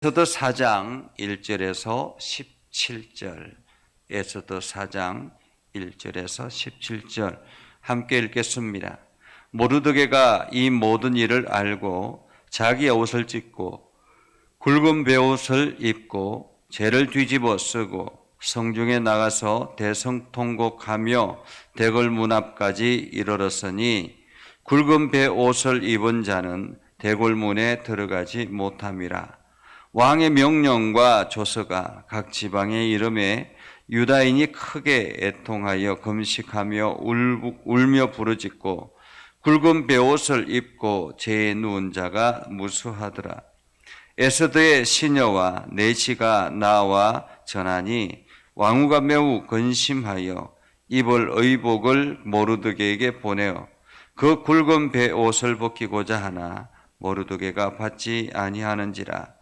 에스더 4장 1절에서 17절, 에스더 4장 1절에서 17절 함께 읽겠습니다. 모르드게가 이 모든 일을 알고 자기의 옷을 찢고 굵은 베옷을 입고 재를 뒤집어 쓰고 성중에 나가서 대성통곡하며 대궐 문 앞까지 이르렀으니 굵은 베옷을 입은 자는 대궐 문에 들어가지 못함이라. 왕의 명령과 조서가 각 지방에 이름에 유다인이 크게 애통하여 금식하며 울며 부르짖고 굵은 베옷을 입고 재에 누운 자가 무수하더라. 에스더의 시녀와 내시가 나와 전하니 왕후가 매우 근심하여 입을 의복을 모르드게에게 보내어 그 굵은 베옷을 벗기고자 하나 모르드게가 받지 아니하는지라.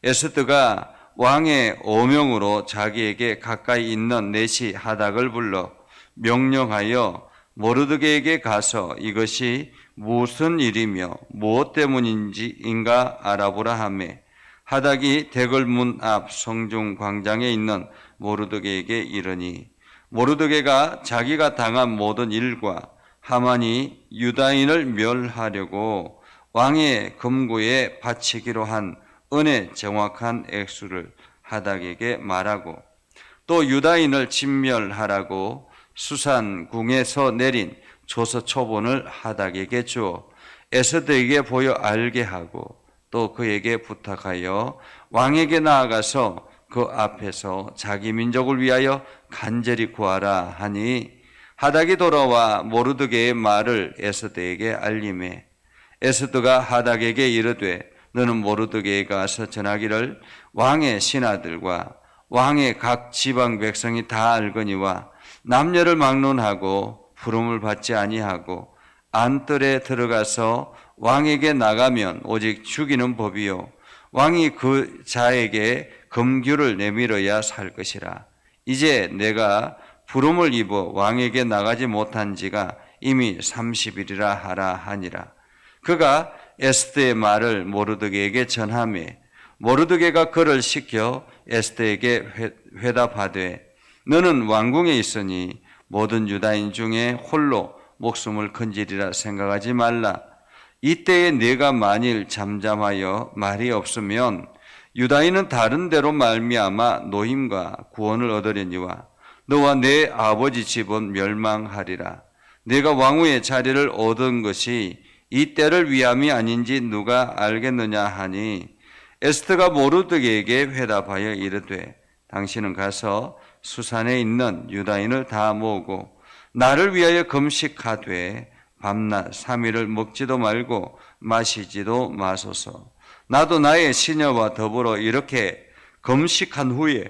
에스더가 왕의 오명으로 자기에게 가까이 있는 내시 하닥을 불러 명령하여 모르드게에게 가서 이것이 무슨 일이며 무엇 때문인가 알아보라 하매 하닥이 대궐 문 앞 성중 광장에 있는 모르드게에게 이르니 모르드게가 자기가 당한 모든 일과 하만이 유다인을 멸하려고 왕의 금고에 바치기로 한 은의 정확한 액수를 하닥에게 말하고 또 유다인을 진멸하라고 수산궁에서 내린 조서 초본을 하닥에게 주어 에스더에게 보여 알게 하고 또 그에게 부탁하여 왕에게 나아가서 그 앞에서 자기 민족을 위하여 간절히 구하라 하니 하닥이 돌아와 모르드게의 말을 에스더에게 알림해 에스더가 하닥에게 이르되 너는 모르드게에 가서 전하기를 왕의 신하들과 왕의 각 지방 백성이 다 알거니와 남녀를 막론하고 부름을 받지 아니하고 안뜰에 들어가서 왕에게 나가면 오직 죽이는 법이요 왕이 그 자에게 금규를 내밀어야 살 것이라. 이제 내가 부름을 입어 왕에게 나가지 못한 지가 이미 30일이라 하라 하니라. 그가 에스더의 말을 모르드게에게 전하매 모르드게가 그를 시켜 에스더에게 회답하되 너는 왕궁에 있으니 모든 유다인 중에 홀로 목숨을 건지리라 생각하지 말라. 이때에 네가 만일 잠잠하여 말이 없으면 유다인은 다른 데로 말미암아 노임과 구원을 얻으려니와 너와 내 아버지 집은 멸망하리라. 네가 왕후의 자리를 얻은 것이 이 때를 위함이 아닌지 누가 알겠느냐 하니 에스더가 모르드게에게 회답하여 이르되 당신은 가서 수산에 있는 유다인을 다 모으고 나를 위하여 금식하되 밤낮 3일을 먹지도 말고 마시지도 마소서. 나도 나의 시녀와 더불어 이렇게 금식한 후에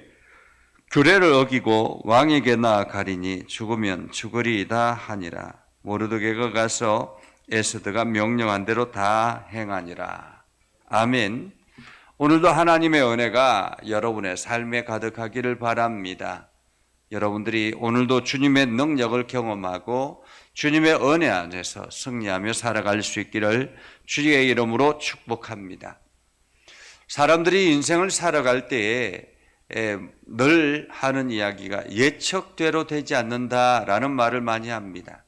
규례를 어기고 왕에게 나아가리니 죽으면 죽으리이다 하니라. 모르드게가 가서 에스더가 명령한 대로 다 행하니라. 아멘. 오늘도 하나님의 은혜가 여러분의 삶에 가득하기를 바랍니다. 여러분들이 오늘도 주님의 능력을 경험하고 주님의 은혜 안에서 승리하며 살아갈 수 있기를 주의 이름으로 축복합니다. 사람들이 인생을 살아갈 때에 늘 하는 이야기가 예측대로 되지 않는다라는 말을 많이 합니다.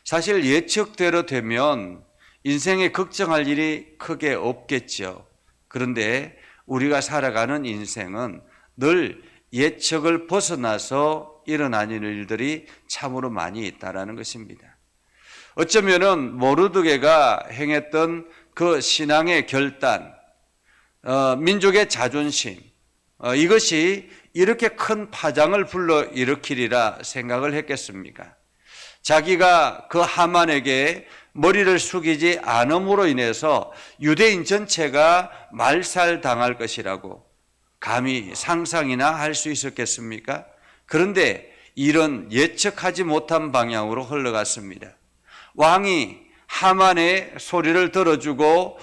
사실 예측대로 되면 인생에 걱정할 일이 크게 없겠죠. 그런데 우리가 살아가는 인생은 늘 예측을 벗어나서 일어나는 일들이 참으로 많이 있다라는 것입니다. 어쩌면은 모르드게가 행했던 그 신앙의 결단, 민족의 자존심, 이것이 이렇게 큰 파장을 불러일으키리라 생각을 했겠습니까? 자기가 그 하만에게 머리를 숙이지 않음으로 인해서 유대인 전체가 말살당할 것이라고 감히 상상이나 할 수 있었겠습니까? 그런데 이런 예측하지 못한 방향으로 흘러갔습니다. 왕이 하만의 소리를 들어주고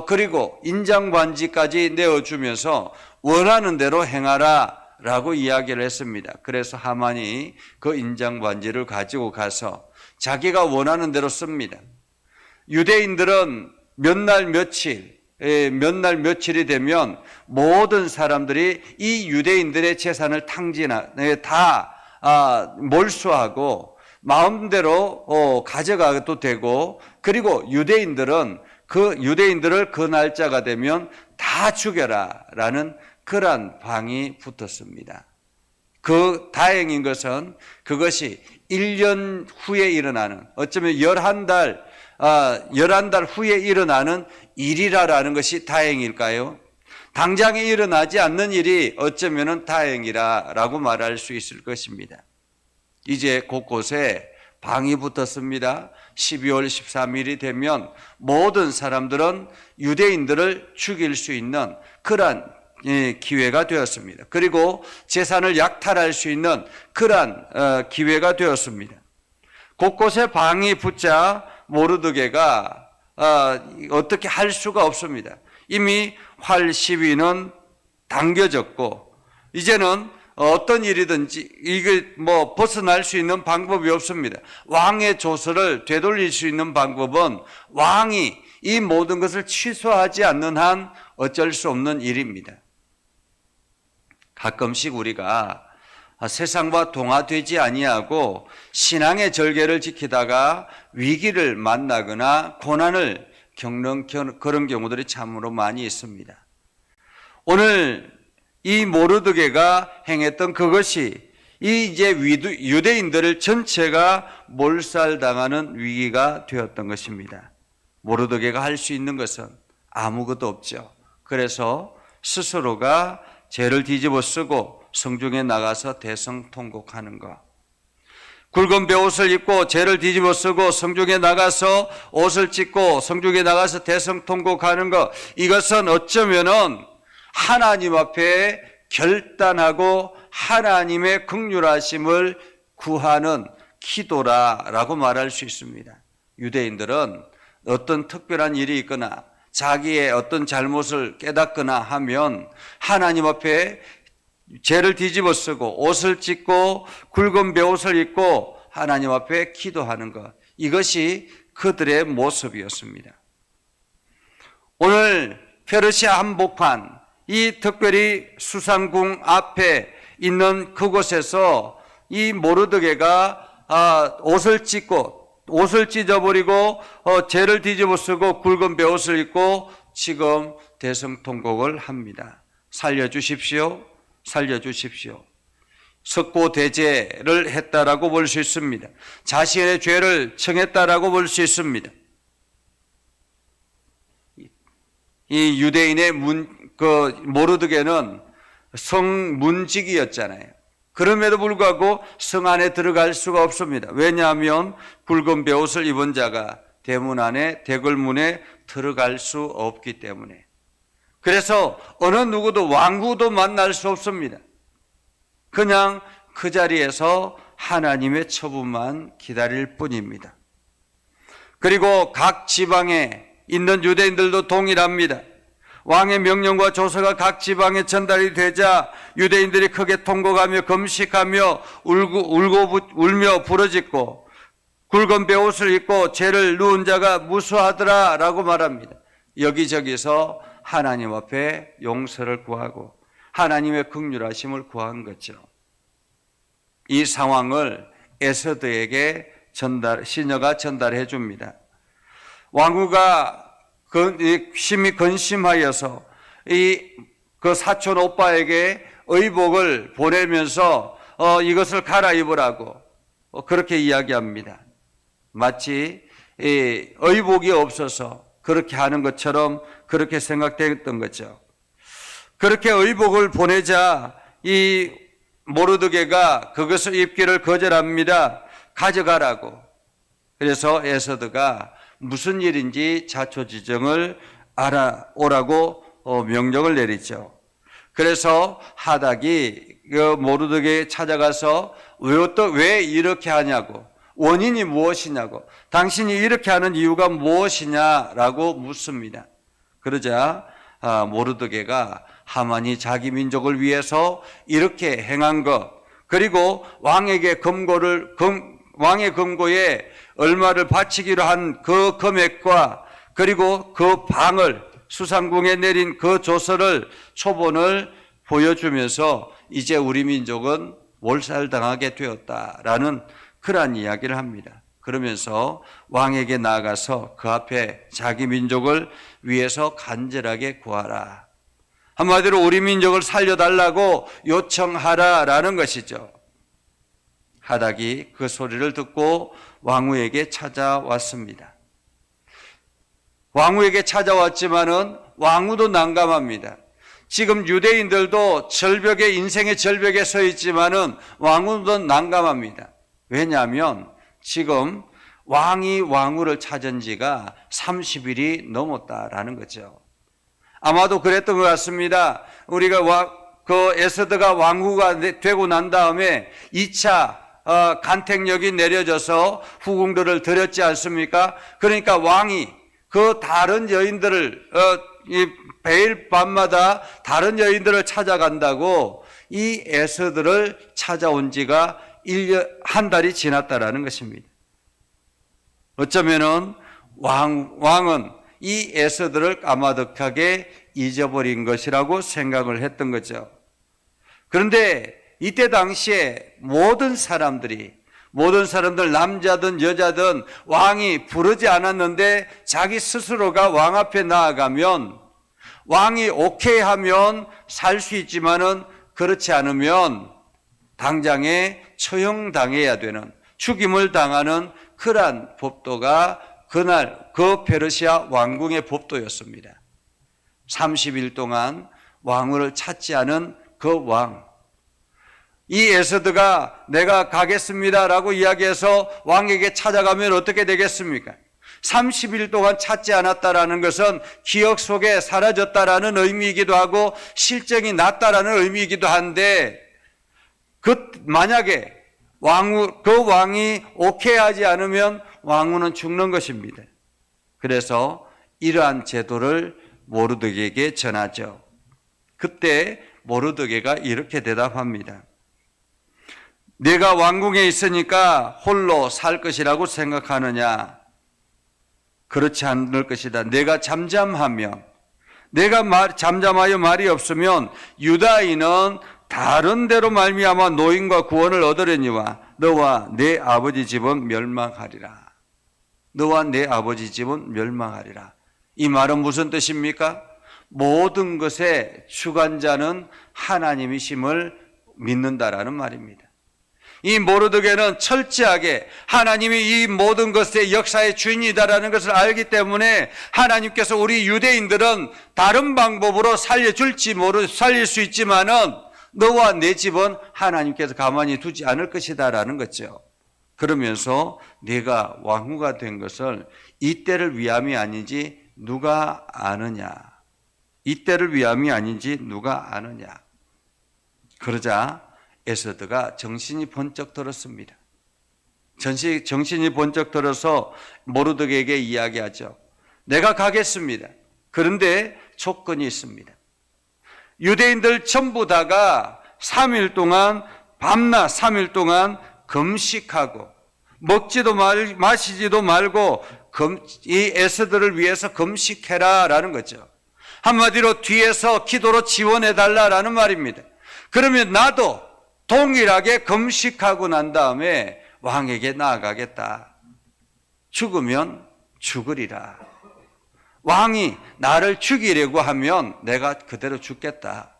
그리고 인장반지까지 내어주면서 원하는 대로 행하라 라고 이야기를 했습니다. 그래서 하만이 그 인장반지를 가지고 가서 자기가 원하는 대로 씁니다. 유대인들은 몇 날 며칠 몇 날 며칠이 되면 모든 사람들이 이 유대인들의 재산을 다 몰수하고 마음대로 가져가도 되고, 그리고 유대인들을 그 날짜가 되면 다 죽여라라는 그러한 방이 붙었습니다. 다행인 것은 그것이 1년 후에 일어나는, 어쩌면 11달 후에 일어나는 일이라는 것이 다행일까요? 당장에 일어나지 않는 일이 어쩌면 다행이라고 말할 수 있을 것입니다. 이제 곳곳에 방이 붙었습니다. 12월 13일이 되면 모든 사람들은 유대인들을 죽일 수 있는 그러한 기회가 되었습니다. 그리고 재산을 약탈할 수 있는 그러한 기회가 되었습니다. 곳곳에 방이 붙자 모르드게가 어떻게 할 수가 없습니다. 이미 활 시위는 당겨졌고, 이제는 어떤 일이든지 이게 벗어날 수 있는 방법이 없습니다. 왕의 조서를 되돌릴 수 있는 방법은 왕이 이 모든 것을 취소하지 않는 한 어쩔 수 없는 일입니다. 가끔씩 우리가 세상과 동화되지 아니하고 신앙의 절개를 지키다가 위기를 만나거나 고난을 겪는 그런 경우들이 참으로 많이 있습니다. 오늘 이 모르드게가 행했던 그것이 이제 유대인들을 전체가 몰살당하는 위기가 되었던 것입니다. 모르드게가 할 수 있는 것은 아무것도 없죠. 그래서 스스로가 죄를 뒤집어 쓰고 성중에 나가서 대성통곡하는 것. 굵은 베옷을 입고 죄를 뒤집어 쓰고 성중에 나가서 옷을 찢고 성중에 나가서 대성통곡하는 것. 이것은 어쩌면은 하나님 앞에 결단하고 하나님의 긍휼하심을 구하는 기도라고 말할 수 있습니다. 유대인들은 어떤 특별한 일이 있거나 자기의 어떤 잘못을 깨닫거나 하면 하나님 앞에 죄를 뒤집어 쓰고 옷을 찢고 굵은 베옷을 입고 하나님 앞에 기도하는 것, 이것이 그들의 모습이었습니다. 오늘 페르시아 한복판, 이 특별히 수상궁 앞에 있는 그곳에서 이 모르드게가 옷을 찢어버리고 죄를 뒤집어 쓰고 굵은 베옷을 입고 지금 대성통곡을 합니다. 살려주십시오. 살려주십시오. 석고대죄를 했다라고 볼 수 있습니다. 자신의 죄를 청했다라고 볼 수 있습니다. 이 유대인의 모르드게는 성문직이었잖아요. 그럼에도 불구하고 성 안에 들어갈 수가 없습니다. 왜냐하면 굵은 베옷을 입은 자가 대문 안에 대궐문에 들어갈 수 없기 때문에. 그래서 어느 누구도 왕후도 만날 수 없습니다. 그냥 그 자리에서 하나님의 처분만 기다릴 뿐입니다. 그리고 각 지방에 있는 유대인들도 동일합니다. 왕의 명령과 조서가 각 지방에 전달이 되자 유대인들이 크게 통곡하며 금식하며 울며 부르짖고 굵은 베옷을 입고 죄를 누운 자가 무수하더라 라고 말합니다. 여기저기서 하나님 앞에 용서를 구하고 하나님의 긍휼하심을 구한 거죠. 이 상황을 에서드에게 시녀가 전달해 줍니다. 왕후가 심히 근심하여서 그 사촌 오빠에게 의복을 보내면서 이것을 갈아입으라고 그렇게 이야기합니다. 마치 의복이 없어서 그렇게 하는 것처럼 그렇게 생각됐던 거죠. 그렇게 의복을 보내자 이 모르드게가 그것을 입기를 거절합니다. 가져가라고. 그래서 에서드가 무슨 일인지 자초지정을 알아오라고 명령을 내리죠. 그래서 하닥이 모르드게에 찾아가서 왜 이렇게 하냐고, 원인이 무엇이냐고, 당신이 이렇게 하는 이유가 무엇이냐라고 묻습니다. 그러자 모르드게가 하만이 자기 민족을 위해서 이렇게 행한 것, 그리고 왕의 금고에 얼마를 바치기로 한 그 금액과 그리고 그 방을 수상궁에 내린 그 조서를 초본을 보여주면서 이제 우리 민족은 몰살당하게 되었다라는 그러한 이야기를 합니다. 그러면서 왕에게 나아가서 그 앞에 자기 민족을 위해서 간절하게 구하라. 한마디로 우리 민족을 살려달라고 요청하라라는 것이죠. 하닥이 그 소리를 듣고 왕후에게 찾아왔습니다. 왕후에게 찾아왔지만은 왕후도 난감합니다. 지금 유대인들도 절벽에, 인생의 절벽에 서 있지만은 왕후도 난감합니다. 왜냐하면 지금 왕이 왕후를 찾은 지가 30일이 넘었다라는 거죠. 아마도 그랬던 것 같습니다. 우리가 그 에스더가 왕후가 되고 난 다음에 2차 간택력이 내려져서 후궁들을 들였지 않습니까? 그러니까 왕이 그 다른 여인들을 매일 밤마다 다른 여인들을 찾아간다고 이 에스더를 찾아온 지가 한 달이 지났다라는 것입니다. 어쩌면은 왕은 이 에스더를 까마득하게 잊어버린 것이라고 생각을 했던 거죠. 그런데 이때 당시에 모든 사람들 남자든 여자든 왕이 부르지 않았는데 자기 스스로가 왕 앞에 나아가면 왕이 오케이 하면 살 수 있지만은 그렇지 않으면 당장에 처형당해야 되는, 죽임을 당하는 그러한 법도가 그날 그 페르시아 왕궁의 법도였습니다. 30일 동안 왕후를 찾지 않은 그 왕, 이 에스더가 내가 가겠습니다라고 이야기해서 왕에게 찾아가면 어떻게 되겠습니까? 30일 동안 찾지 않았다라는 것은 기억 속에 사라졌다라는 의미이기도 하고 실정이 났다라는 의미이기도 한데, 만약에 그 왕이 오케이 하지 않으면 왕후는 죽는 것입니다. 그래서 이러한 제도를 모르드게에게 전하죠. 그때 모르드게가 이렇게 대답합니다. 내가 왕궁에 있으니까 홀로 살 것이라고 생각하느냐? 그렇지 않을 것이다. 내가 잠잠하여 말이 없으면 유다인은 다른 데로 말미암아 노임과 구원을 얻으려니와 너와 내 아버지 집은 멸망하리라. 너와 내 아버지 집은 멸망하리라. 이 말은 무슨 뜻입니까? 모든 것의 주관자는 하나님이심을 믿는다라는 말입니다. 이 모르드게는 철저하게 하나님이 이 모든 것의 역사의 주인이다라는 것을 알기 때문에 하나님께서 우리 유대인들은 다른 방법으로 살릴 수 있지만은 너와 내 집은 하나님께서 가만히 두지 않을 것이다라는 거죠. 그러면서 내가 왕후가 된 것을 이때를 위함이 아닌지 누가 아느냐? 이때를 위함이 아닌지 누가 아느냐? 그러자 에스더가 정신이 번쩍 들었습니다. 정신이 번쩍 들어서 모르드게에게 이야기하죠. 내가 가겠습니다. 그런데 조건이 있습니다. 유대인들 전부 다가 3일 동안 밤낮 3일 동안 금식하고 먹지도 마시지도 말고 이 에스더를 위해서 금식해라라는 거죠. 한마디로 뒤에서 기도로 지원해달라라는 말입니다. 그러면 나도 동일하게 금식하고 난 다음에 왕에게 나아가겠다. 죽으면 죽으리라. 왕이 나를 죽이려고 하면 내가 그대로 죽겠다.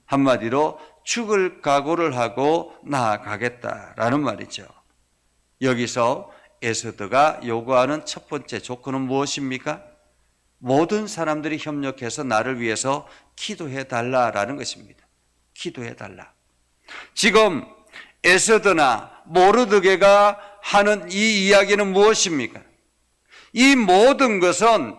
한마디로 죽을 각오를 하고 나아가겠다라는 말이죠. 여기서 에스더가 요구하는 첫 번째 조건은 무엇입니까? 모든 사람들이 협력해서 나를 위해서 기도해 달라라는 것입니다. 기도해 달라. 지금 에스더나 모르드게가 하는 이 이야기는 무엇입니까? 이 모든 것은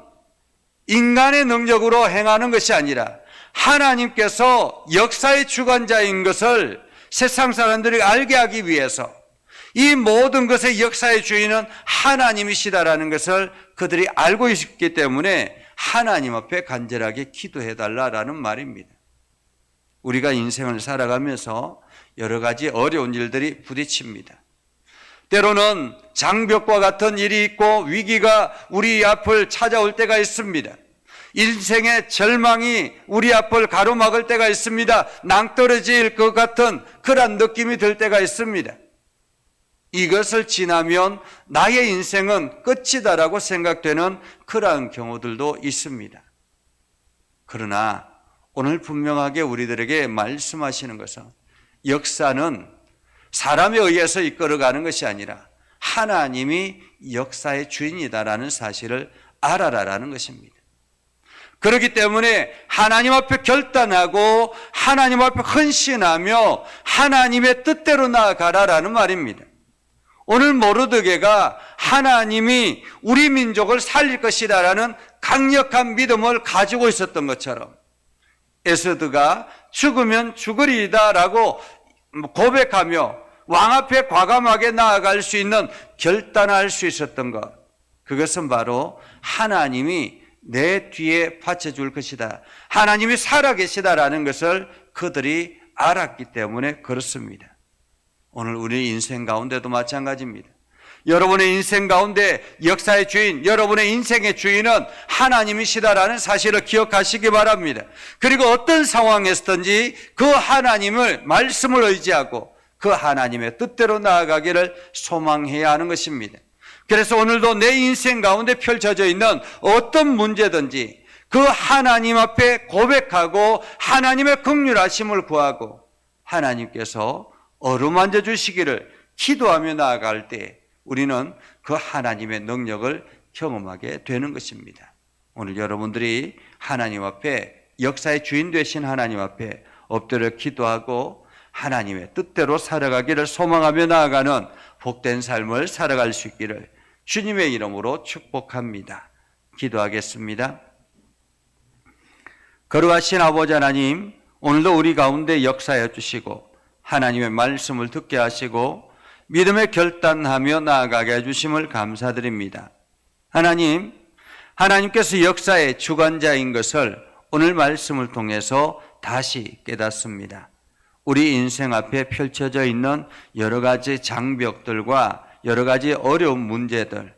인간의 능력으로 행하는 것이 아니라 하나님께서 역사의 주관자인 것을 세상 사람들이 알게 하기 위해서 이 모든 것의 역사의 주인은 하나님이시다라는 것을 그들이 알고 있기 때문에 하나님 앞에 간절하게 기도해달라라는 말입니다. 우리가 인생을 살아가면서 여러 가지 어려운 일들이 부딪힙니다. 때로는 장벽과 같은 일이 있고 위기가 우리 앞을 찾아올 때가 있습니다. 인생의 절망이 우리 앞을 가로막을 때가 있습니다. 낭떠러질 것 같은 그런 느낌이 들 때가 있습니다. 이것을 지나면 나의 인생은 끝이다라고 생각되는 그러한 경우들도 있습니다. 그러나 오늘 분명하게 우리들에게 말씀하시는 것은 역사는 사람에 의해서 이끌어가는 것이 아니라 하나님이 역사의 주인이다라는 사실을 알아라라는 것입니다. 그렇기 때문에 하나님 앞에 결단하고 하나님 앞에 헌신하며 하나님의 뜻대로 나아가라라는 말입니다. 오늘 모르드게가 하나님이 우리 민족을 살릴 것이라는 강력한 믿음을 가지고 있었던 것처럼 에스더가 죽으면 죽으리이다라고 고백하며 왕 앞에 과감하게 나아갈 수 있는 결단할 수 있었던 것, 그것은 바로 하나님이 내 뒤에 받쳐줄 것이다, 하나님이 살아계시다라는 것을 그들이 알았기 때문에 그렇습니다. 오늘 우리 인생 가운데도 마찬가지입니다. 여러분의 인생 가운데 역사의 주인, 여러분의 인생의 주인은 하나님이시다라는 사실을 기억하시기 바랍니다. 그리고 어떤 상황에서든지 그 하나님을, 말씀을 의지하고 그 하나님의 뜻대로 나아가기를 소망해야 하는 것입니다. 그래서 오늘도 내 인생 가운데 펼쳐져 있는 어떤 문제든지 그 하나님 앞에 고백하고 하나님의 긍휼하심을 구하고 하나님께서 어루만져 주시기를 기도하며 나아갈 때 우리는 그 하나님의 능력을 경험하게 되는 것입니다. 오늘 여러분들이 하나님 앞에, 역사의 주인 되신 하나님 앞에 엎드려 기도하고 하나님의 뜻대로 살아가기를 소망하며 나아가는 복된 삶을 살아갈 수 있기를 주님의 이름으로 축복합니다. 기도하겠습니다. 거룩하신 아버지 하나님, 오늘도 우리 가운데 역사해 주시고 하나님의 말씀을 듣게 하시고 믿음의 결단하며 나아가게 해주심을 감사드립니다. 하나님, 하나님께서 역사의 주관자인 것을 오늘 말씀을 통해서 다시 깨닫습니다. 우리 인생 앞에 펼쳐져 있는 여러 가지 장벽들과 여러 가지 어려운 문제들,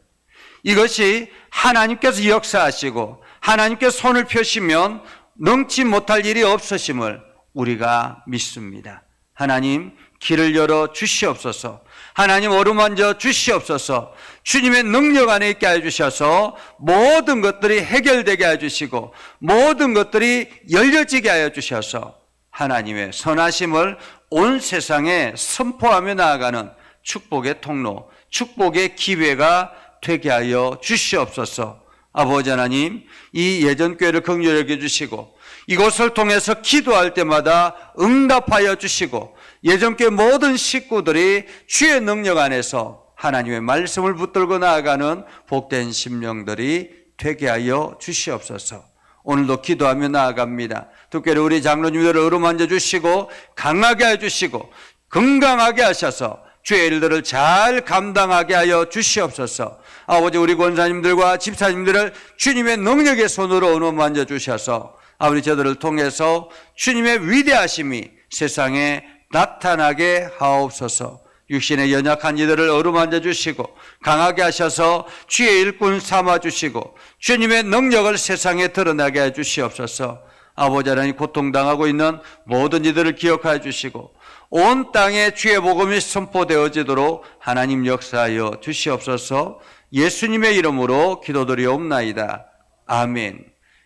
이것이 하나님께서 역사하시고 하나님께서 손을 펴시면 능치 못할 일이 없으심을 우리가 믿습니다. 하나님, 길을 열어 주시옵소서. 하나님, 어루만져 주시옵소서. 주님의 능력 안에 있게 해주셔서 모든 것들이 해결되게 해주시고 모든 것들이 열려지게 하여 주셔서 하나님의 선하심을 온 세상에 선포하며 나아가는 축복의 통로, 축복의 기회가 되게 하여 주시옵소서. 아버지 하나님, 이 예전교회를 긍휼히 여겨주시고 이곳을 통해서 기도할 때마다 응답하여 주시고 예전교회 모든 식구들이 주의 능력 안에서 하나님의 말씀을 붙들고 나아가는 복된 심령들이 되게 하여 주시옵소서. 오늘도 기도하며 나아갑니다. 특별히 우리 장로님들을 어루만져 주시고 강하게 해주시고 건강하게 하셔서 주의 일들을 잘 감당하게 하여 주시옵소서. 아버지, 우리 권사님들과 집사님들을 주님의 능력의 손으로 어루만져 주셔서 아버지, 저들을 통해서 주님의 위대하심이 세상에 나타나게 하옵소서. 육신의 연약한 이들을 어루만져 주시고 강하게 하셔서 주의 일꾼 삼아 주시고 주님의 능력을 세상에 드러나게 해 주시옵소서. 아버지 하나님, 고통당하고 있는 모든 이들을 기억하여 주시고 온 땅에 주의 복음이 선포되어지도록 하나님 역사하여 주시옵소서. 예수님의 이름으로 기도드리옵나이다. 아멘.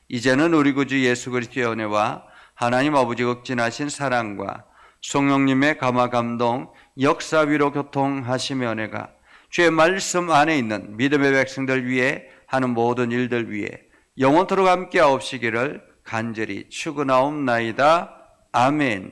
이제는 우리 구주 예수 그리스도의 은혜와 하나님 아버지 극진하신 사랑과 성령님의 감화 감동, 역사 위로 교통하시며 은혜가 주의 말씀 안에 있는 믿음의 백성들 위해 하는 모든 일들 위해 영원토록 함께 하옵시기를 간절히 축원하옵나이다. 아멘.